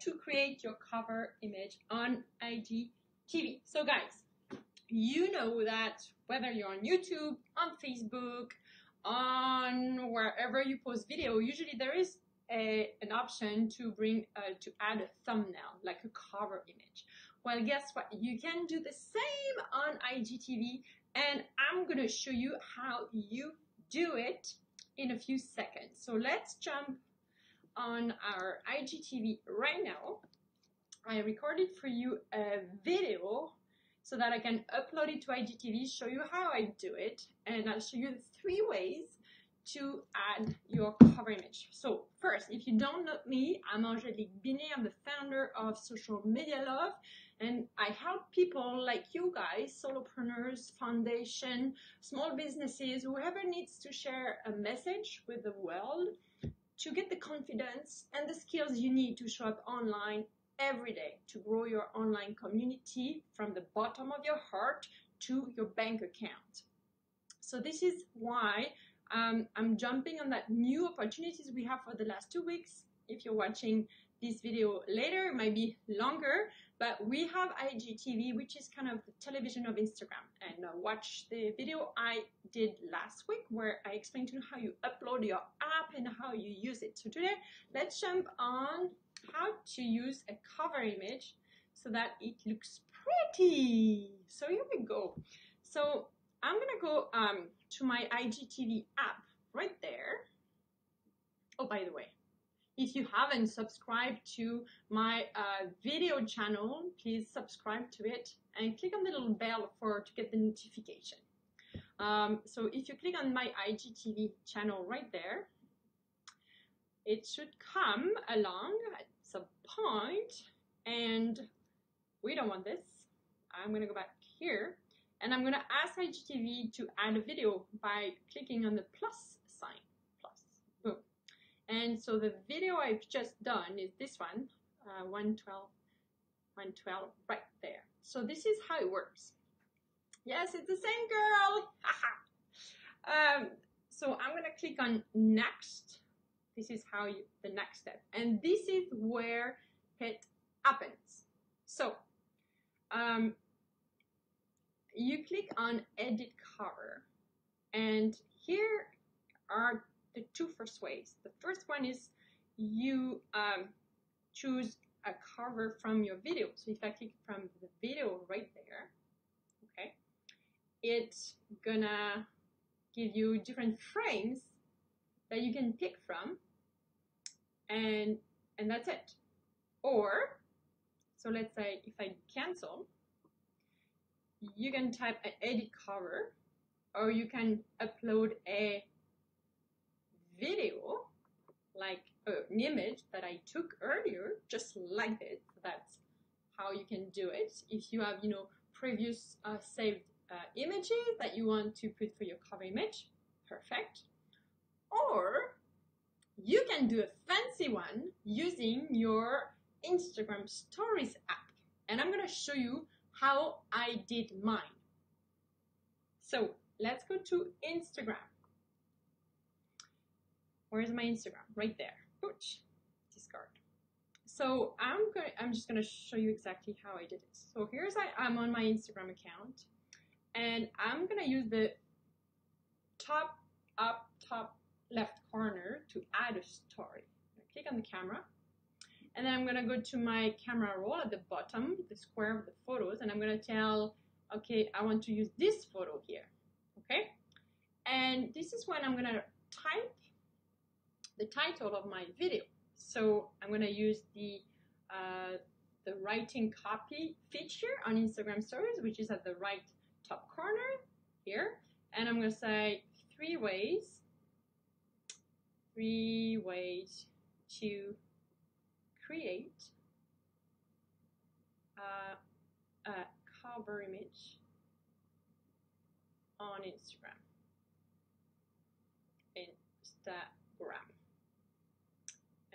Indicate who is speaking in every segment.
Speaker 1: to create your cover image on IGTV. So guys, you know that whether you're on YouTube, on Facebook, on wherever you post video, usually there is an option to add a thumbnail, like a cover image. Well, guess what? You can do the same on IGTV, and I'm gonna show you how you do it in a few seconds. So let's jump on our IGTV right now. I recorded for you a video so that I can upload it to IGTV, show you how I do it, and I'll show you the 3 ways to add your cover image. So first, if you don't know me, I'm Angelique Binet. I'm the founder of Social Media Love, and I help people like you guys, solopreneurs, foundation, small businesses, whoever needs to share a message with the world to get the confidence and the skills you need to show up online every day to grow your online community from the bottom of your heart to your bank account. So this is why I'm jumping on that new opportunities we have for the last 2 weeks. If you're watching this video later, it might be longer, but we have IGTV, which is kind of the television of Instagram. And watch the video I did last week where I explained to you how you upload your app and how you use it. So today, let's jump on how to use a cover image so that it looks pretty. So here we go. So I'm gonna go to my IGTV app right there. Oh, by the way, if you haven't subscribed to my video channel, please subscribe to it and click on the little bell to get the notification. So if you click on my IGTV channel right there, it should come along at some point, and we don't want this. I'm going to go back here, and I'm going to ask IGTV to add a video by clicking on the plus sign, boom. And so the video I've just done is this one, 112, right there. So this is how it works. Yes, it's the same girl. So I'm going to click on next. This is how the next step. And this is where it happens. So you click on edit cover. And here are the 2 first ways. The first one is you choose a cover from your video. So if I click from the video right there, okay, it's gonna give you different frames that you can pick from, and that's it. Or, so let's say if I cancel, you can type an edit cover, or you can upload a video, like an image that I took earlier, just like this. That's how you can do it. If you have, previous saved images that you want to put for your cover image, perfect. Or you can do a fancy one using your Instagram Stories app. And I'm going to show you how I did mine. So let's go to Instagram. Where's my Instagram? Right there. Ouch. Discard. So I'm just going to show you exactly how I did it. So I'm on my Instagram account, and I'm going to use the top left corner to add a story. Click on the camera, and then I'm going to go to my camera roll at the bottom, the square of the photos, and I'm going to tell, okay, I want to use this photo here, okay? And this is when I'm going to type the title of my video. So I'm going to use the writing copy feature on Instagram Stories, which is at the right top corner here, and I'm going to say 3 ways to create a cover image on Instagram.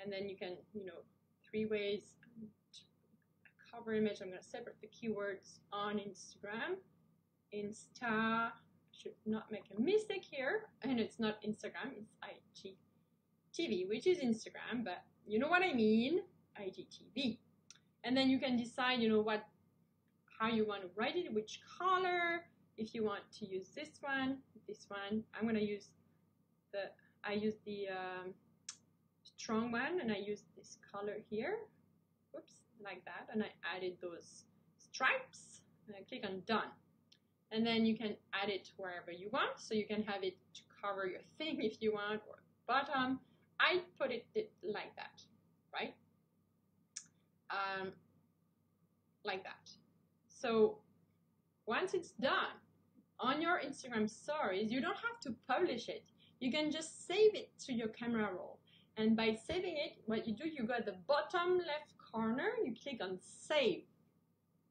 Speaker 1: And then you can, 3 ways a cover image. I'm going to separate the keywords on Instagram. Insta, should not make a mistake here, and it's not Instagram, it's IGTV, which is Instagram, but you know what I mean. IGTV. And then you can decide, you know, how you want to write it, which color, if you want to use this one. I'm going to use the strong one, and I use this color here. Oops, like that, and I added those stripes, and I click on done. And then you can add it wherever you want, so you can have it to cover your thing if you want, or bottom. I put it like that, right? Like that. So once it's done on your Instagram stories, you don't have to publish it. You can just save it to your camera roll. And by saving it, what you do, you go at the bottom left corner, you click on save.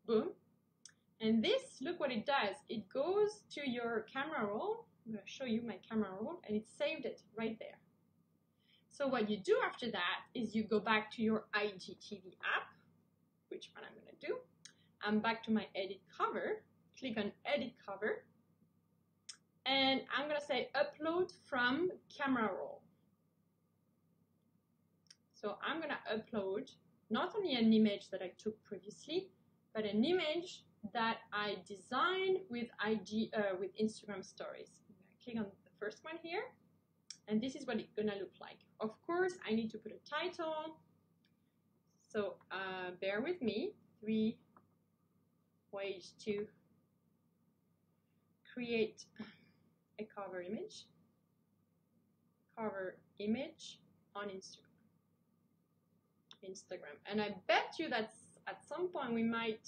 Speaker 1: Boom. And this, look what it does. It goes to your camera roll. I'm going to show you my camera roll, and it saved it right there. So what you do after that is you go back to your IGTV app, which one I'm going to do. I'm back to my edit cover. Click on edit cover. And I'm going to say upload from camera roll. So I'm going to upload not only an image that I took previously, but an image that I designed with Instagram stories. I'm going to click on the first one here, and this is what it's going to look like. Of course, I need to put a title. So bear with me. 3 ways to create a cover image on Instagram. And I bet you that at some point we might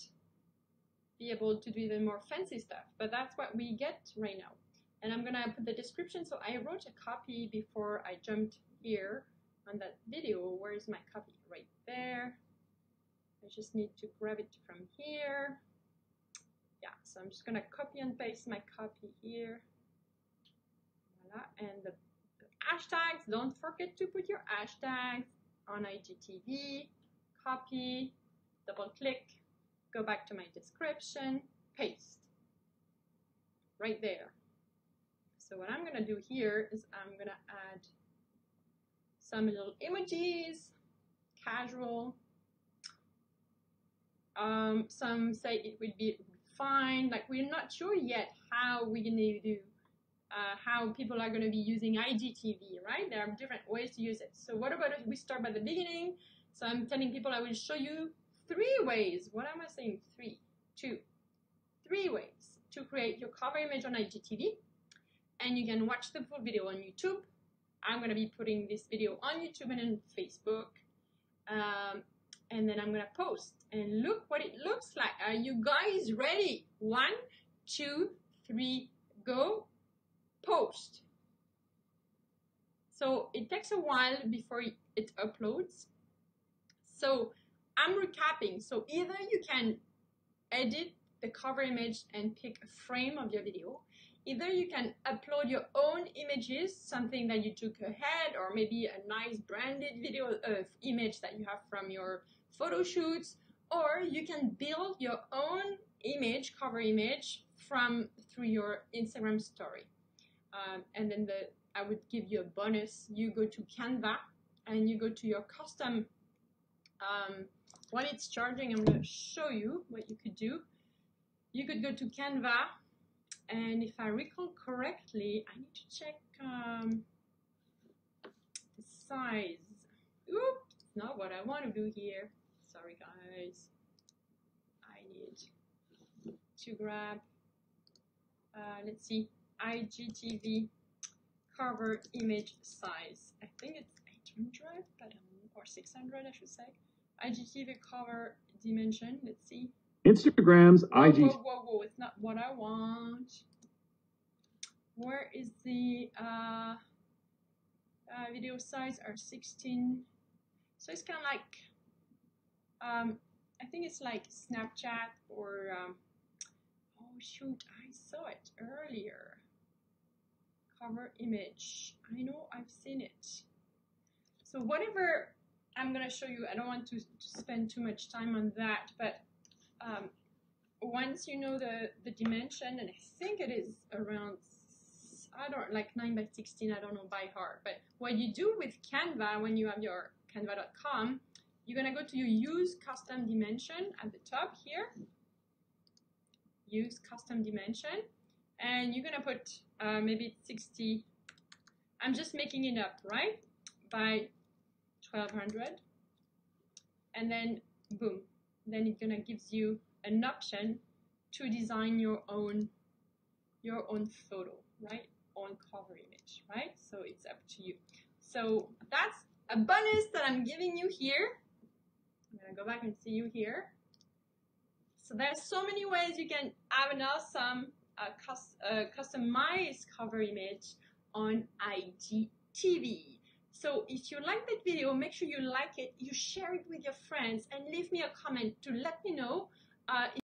Speaker 1: be able to do even more fancy stuff, but that's what we get right now. And I'm gonna put the description. So I wrote a copy before I jumped here on that video. Where is my copy? Right there. I just need to grab it from here. Yeah, so I'm just gonna copy and paste my copy here. Voila. And the hashtags, don't forget to put your hashtags on IGTV. Copy, double click, go back to my description, paste. Right there. So what I'm gonna do here is I'm gonna add some little emojis, casual. Some say it would be fine. Like, we're not sure yet how we're gonna do, how people are gonna be using IGTV, right? There are different ways to use it. So what about if we start by the beginning? So I'm telling people I will show you 3 ways. What am I saying? 3, 2, 3 ways to create your cover image on IGTV. And you can watch the full video on YouTube. I'm gonna be putting this video on YouTube and on Facebook. And then I'm gonna post. And look what it looks like. Are you guys ready? 1, 2, 3, go. Post. So it takes a while before it uploads. So I'm recapping. So either you can edit the cover image and pick a frame of your video. Either you can upload your own images, something that you took ahead, or maybe a nice branded video image that you have from your photo shoots, or you can build your own image, cover image, through your Instagram story. And then I would give you a bonus. You go to Canva and you go to your custom. What it's charging, I'm going to show you what you could do. You could go to Canva, and if I recall correctly, I need to check the size. Oops, not what I want to do here. Sorry, guys. I need to grab, let's see, IGTV cover image size. I think it's 800, but or 600, I should say. IGTV cover dimension. Let's see.
Speaker 2: Instagram's IG.
Speaker 1: Whoa, it's not what I want. Where is the video size? Are 16. So it's kind of like, I think it's like Snapchat or, oh shoot, I saw it earlier. Cover image. I know I've seen it. So whatever I'm going to show you, I don't want to spend too much time on that, but once you know the dimension, and I think it is around, like 9 by 16, I don't know by heart, but what you do with Canva, when you have your canva.com, you're gonna go to your use custom dimension at the top here. Use custom dimension, and you're gonna put maybe 60. I'm just making it up, right? By 1200, and then boom. Then it's gonna gives you an option to design your own photo, right? On cover image, right? So it's up to you. So that's a bonus that I'm giving you here. I'm gonna go back and see you here. So there's so many ways you can have an awesome customized cover image on IGTV. So if you like that video, make sure you like it, you share it with your friends, and leave me a comment to let me know